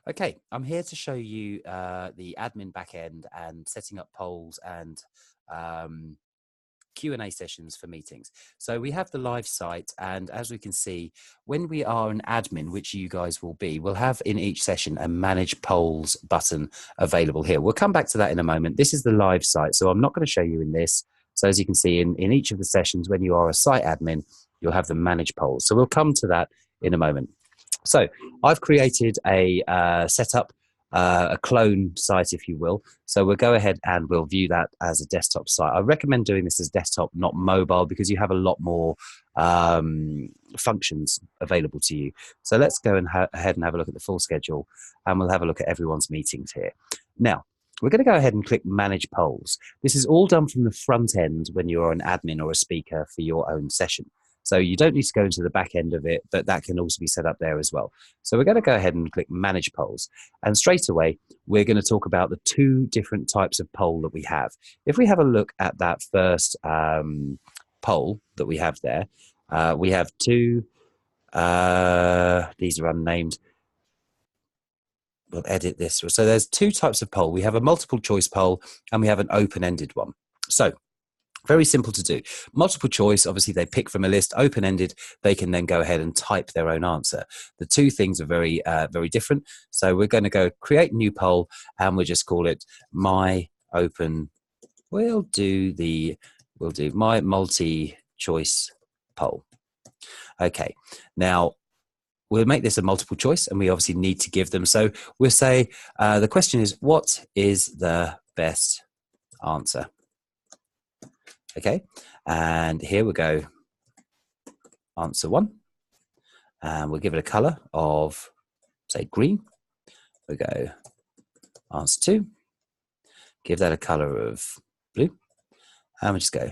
Okay, I'm here to show you the admin backend and setting up polls and um, Q&A sessions for meetings. So we have the live site, and as we can see, when we are an admin, which you guys will be, we'll have in each session a manage polls button available here. We'll come back to that in a moment. This is the live site, so I'm not going to show you in this. So as you can see in each of the sessions, when you are a site admin, you'll have the manage polls. So we'll come to that in a moment. So I've created a setup, a clone site, if you will. So we'll go ahead and we'll view that as a desktop site. I recommend doing this as desktop, not mobile, because you have a lot more functions available to you. So let's go ahead and have a look at the full schedule, and we'll have a look at everyone's meetings here. Now, we're going to go ahead and click Manage Polls. This is all done from the front end when you're an admin or a speaker for your own session. So you don't need to go into the back end of it, but that can also be set up there as well. So we're going to go ahead and click Manage Polls. And straight away, we're going to talk about the two different types of poll that we have. If we have a look at that first poll that we have there, we have two, these are unnamed. We'll edit this. So there's two types of poll. We have a multiple choice poll and we have an open-ended one. So very simple to do. Multiple choice, obviously they pick from a list. Open-ended, they can then go ahead and type their own answer. The two things are very, very different. So we're going to go create new poll, and we'll just call it my open. We'll do my multi-choice poll. Okay, now we'll make this a multiple choice, and we obviously need to give them. So we'll say the question is, what is the best answer? Okay, and here we go, answer one, and we'll give it a color of, say, green. We'll go answer two, give that a color of blue, and we'll just go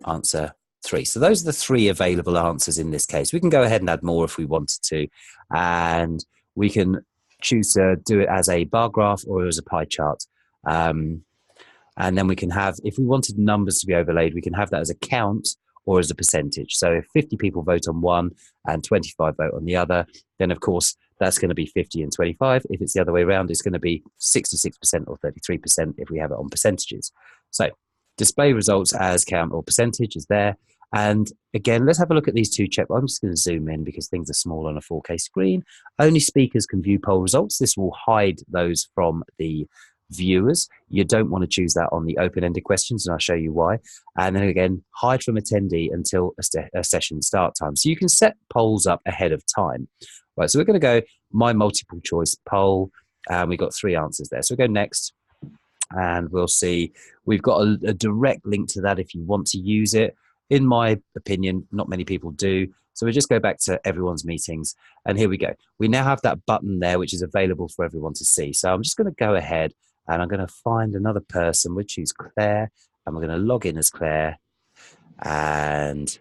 answer three. So those are the three available answers in this case. We can go ahead and add more if we wanted to, and we can choose to do it as a bar graph or as a pie chart. And then we can have, if we wanted numbers to be overlaid, we can have that as a count or as a percentage. So if 50 people vote on one and 25 vote on the other, then of course that's going to be 50 and 25. If it's the other way around, it's going to be 66% or 33% if we have it on percentages. So display results as count or percentage is there. And again, let's have a look at these two check. I'm just going to zoom in because things are small on a 4K screen. Only speakers can view poll results. This will hide those from the viewers. You don't want to choose that on the open-ended questions, and I'll show you why. And then again, hide from attendee until a session start time. So you can set polls up ahead of time. Right, so we're going to go my multiple choice poll, and we've got three answers there. So we'll go next, and we'll see we've got a direct link to that if you want to use it. In my opinion, not many people do. So we'll just go back to everyone's meetings, and here we go. We now have that button there, which is available for everyone to see. So I'm just going to go ahead and I'm going to find another person. We'll choose Claire, and we're going to log in as Claire and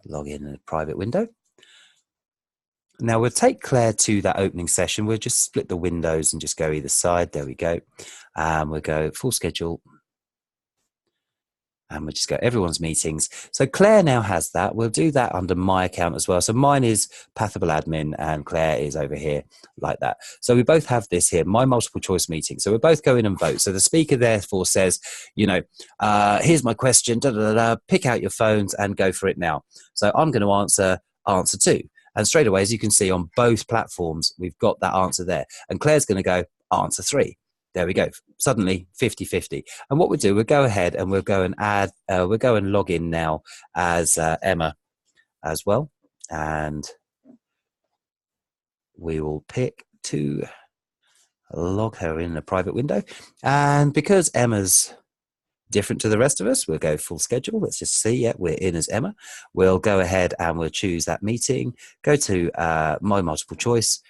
log in a private window. Now we'll take Claire to that opening session. We'll just split the windows and just go either side. There we go. We'll go full schedule. And we'll just go everyone's meetings. So Claire now has that. We'll do that under my account as well. So mine is Pathable Admin and Claire is over here like that. So we both have this here, my multiple choice meeting. So we'll both go in and vote. So the speaker therefore says, you know, here's my question, pick out your phones and go for it now. So I'm going to answer two. And straight away, as you can see on both platforms, we've got that answer there. And Claire's going to go answer three. There we go. Suddenly 50-50. And what we'll do, we'll go ahead and we'll go and add, we'll go and log in now as Emma as well. And we will pick to log her in a private window. And because Emma's different to the rest of us, we'll go full schedule. Let's just see. Yeah, we're in as Emma. We'll go ahead and we'll choose that meeting. Go to my multiple choice.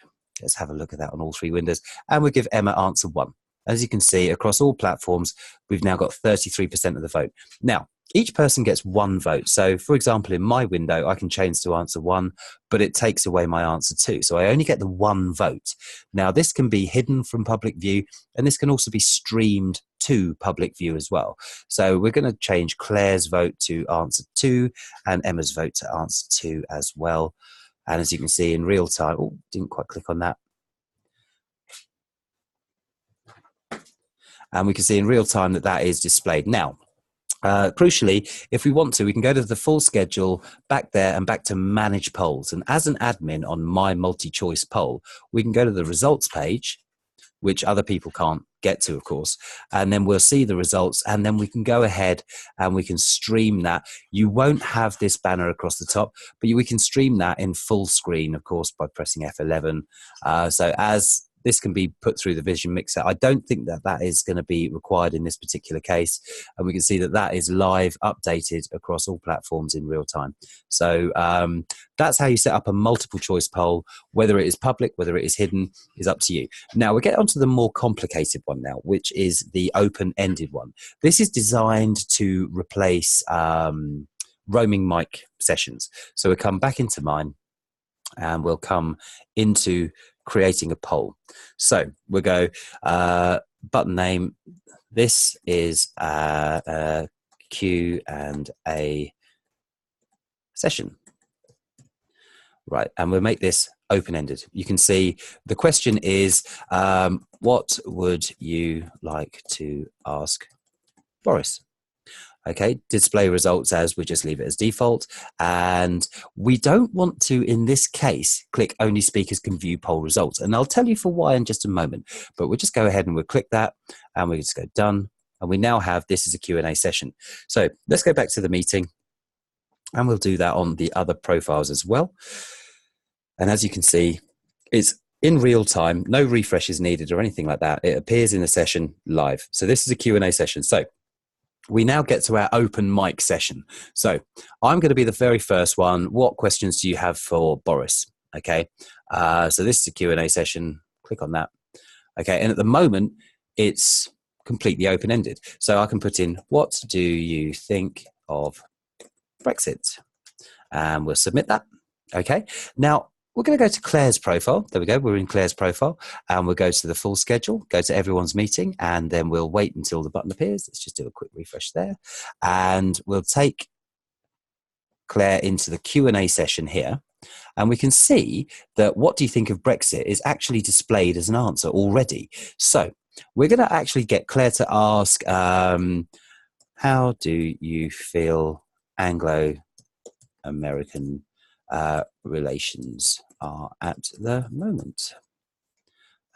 Let's have a look at that on all three windows. And we'll give Emma answer one. As you can see, across all platforms, we've now got 33% of the vote. Now, each person gets one vote. So, for example, in my window, I can change to answer one, but it takes away my answer two. So I only get the one vote. Now, this can be hidden from public view, and this can also be streamed to public view as well. So we're going to change Claire's vote to answer two and Emma's vote to answer two as well. And as you can see in real time, oh, didn't quite click on that. And we can see in real time that that is displayed. Now, crucially, if we want to, we can go to the full schedule, back there and back to manage polls. And as an admin on my multi-choice poll, we can go to the results page, which other people can't get to, of course. And then we'll see the results, and then we can go ahead and we can stream that. You won't have this banner across the top, but we can stream that in full screen, of course, by pressing F11. So as this can be put through the Vision Mixer, I don't think that that is going to be required in this particular case. And we can see that that is live, updated across all platforms in real time. So that's how you set up a multiple choice poll. Whether it is public, whether it is hidden, is up to you. Now we get onto the more complicated one now, which is the open-ended one. This is designed to replace roaming mic sessions. So we'll come back into mine and we'll come into creating a poll. So we'll go button name. This is a Q&A session. Right, and we'll make this open-ended. You can see the question is, what would you like to ask Boris? Okay, display results as, we just leave it as default. And we don't want to, in this case, click only speakers can view poll results. And I'll tell you for why in just a moment, but we'll just go ahead and we'll click that and we just go done. And we now have this as a Q&A session. So let's go back to the meeting and we'll do that on the other profiles as well. And as you can see, it's in real time, no refresh is needed or anything like that. It appears in the session live. So this is a Q&A session. So we now get to our open mic session. So I'm going to be the very first one. What questions do you have for Boris? Okay. So this is a Q&A session. Click on that. Okay. And at the moment, it's completely open-ended. So I can put in, what do you think of Brexit? And we'll submit that. Okay. Now, we're going to go to Claire's profile. There we go. We're in Claire's profile. And we'll go to the full schedule, go to everyone's meeting, and then we'll wait until the button appears. Let's just do a quick refresh there. And we'll take Claire into the Q&A session here. And we can see that what do you think of Brexit is actually displayed as an answer already. So we're going to actually get Claire to ask, how do you feel Anglo-American relations are at the moment?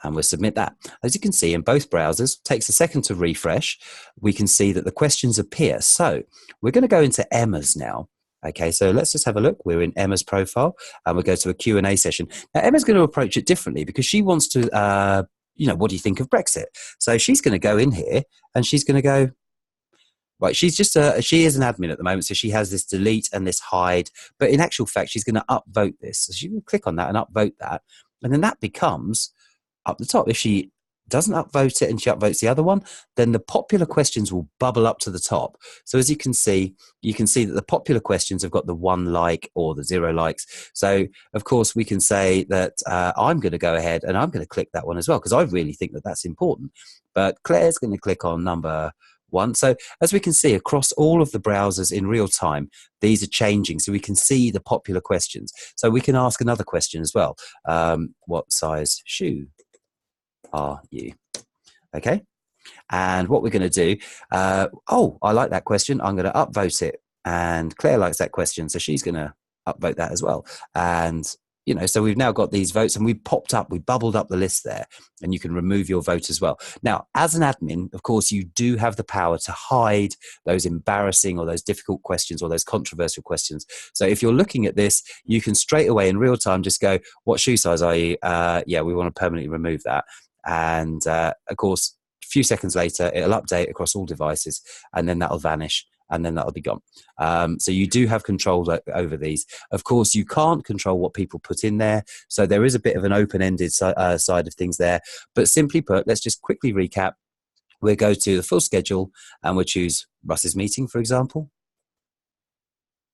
And we'll submit that. As you can see in both browsers, takes a second to refresh. We can see that the questions appear. So we're going to go into Emma's now. Okay, so let's just have a look. We're in Emma's profile and we'll go to a Q&A session. Now Emma's going to approach it differently because she wants to, what do you think of Brexit? So she's going to go in here and she's going to go, right, she's just she is an admin at the moment, so she has this delete and this hide. But in actual fact, she's going to upvote this. So she can click on that and upvote that, and then that becomes up the top. If she doesn't upvote it and she upvotes the other one, then the popular questions will bubble up to the top. So as you can see that the popular questions have got the 1 like or the 0 likes. So of course we can say that I'm going to go ahead and I'm going to click that one as well because I really think that that's important. But Claire's going to click on number 1. So as we can see across all of the browsers in real time, these are changing. So we can see the popular questions. So we can ask another question as well. What size shoe are you? Okay. And what we're going to do, I like that question. I'm going to upvote it. And Claire likes that question. So she's going to upvote that as well. And so we've now got these votes and we bubbled up the list there, and you can remove your vote as well. Now, as an admin, of course, you do have the power to hide those embarrassing or those difficult questions or those controversial questions. So if you're looking at this, you can straight away in real time just go, what shoe size are you? Yeah, we want to permanently remove that. And of course, a few seconds later, it'll update across all devices and then that'll vanish. And then that'll be gone. So you do have control over these. Of course, you can't control what people put in there. So there is a bit of an open-ended side of things there. But simply put, let's just quickly recap. We'll go to the full schedule and we'll choose Russ's meeting, for example.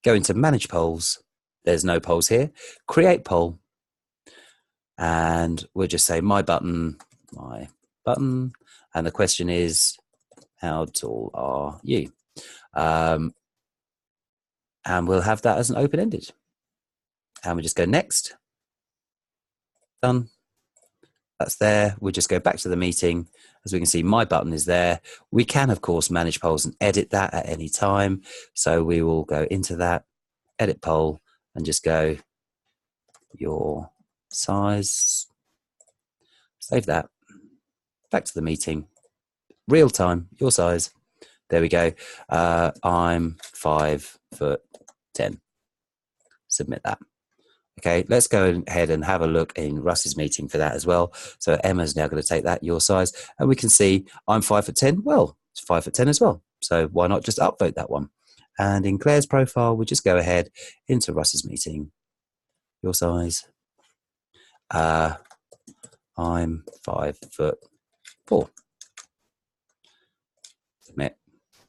Go into Manage Polls. There's no polls here. Create poll. And we'll just say my button. And the question is, how tall are you? And we'll have that as an open-ended. And we just go next. Done. That's there. We'll just go back to the meeting. As we can see, my button is there. We can, of course, manage polls and edit that at any time. So we will go into that, edit poll, and just go your size. Save that. Back to the meeting. Real time, your size. There we go. I'm 5'10". Submit that. Okay, let's go ahead and have a look in Russ's meeting for that as well. So Emma's now going to take that, your size, and we can see I'm 5'10". Well, it's 5'10" as well. So why not just upvote that one? And in Claire's profile, we just go ahead into Russ's meeting, your size. I'm 5'4". Submit.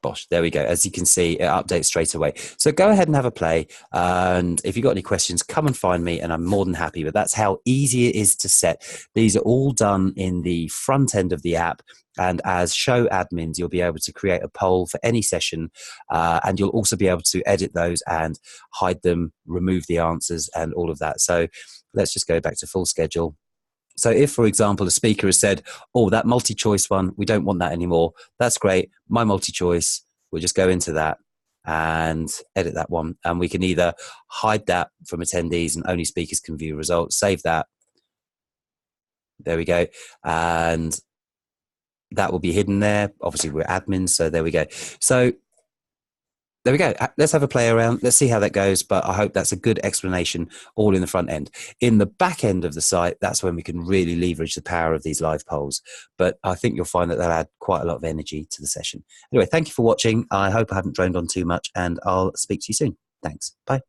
Bosh, there we go. As you can see, it updates straight away. So go ahead and have a play. And if you've got any questions, come and find me, and I'm more than happy. But that's how easy it is to set. These are all done in the front end of the app. And as show admins, you'll be able to create a poll for any session. And you'll also be able to edit those and hide them, remove the answers, and all of that. So let's just go back to full schedule. So if, for example, a speaker has said, oh, that multi-choice one, we don't want that anymore. That's great. My multi-choice, we'll just go into that and edit that one. And we can either hide that from attendees and only speakers can view results, save that. There we go. And that will be hidden there. Obviously, we're admins, so there we go. So there we go. Let's have a play around. Let's see how that goes. But I hope that's a good explanation all in the front end. In the back end of the site, that's when we can really leverage the power of these live polls. But I think you'll find that they'll add quite a lot of energy to the session. Anyway, thank you for watching. I hope I haven't droned on too much, and I'll speak to you soon. Thanks. Bye.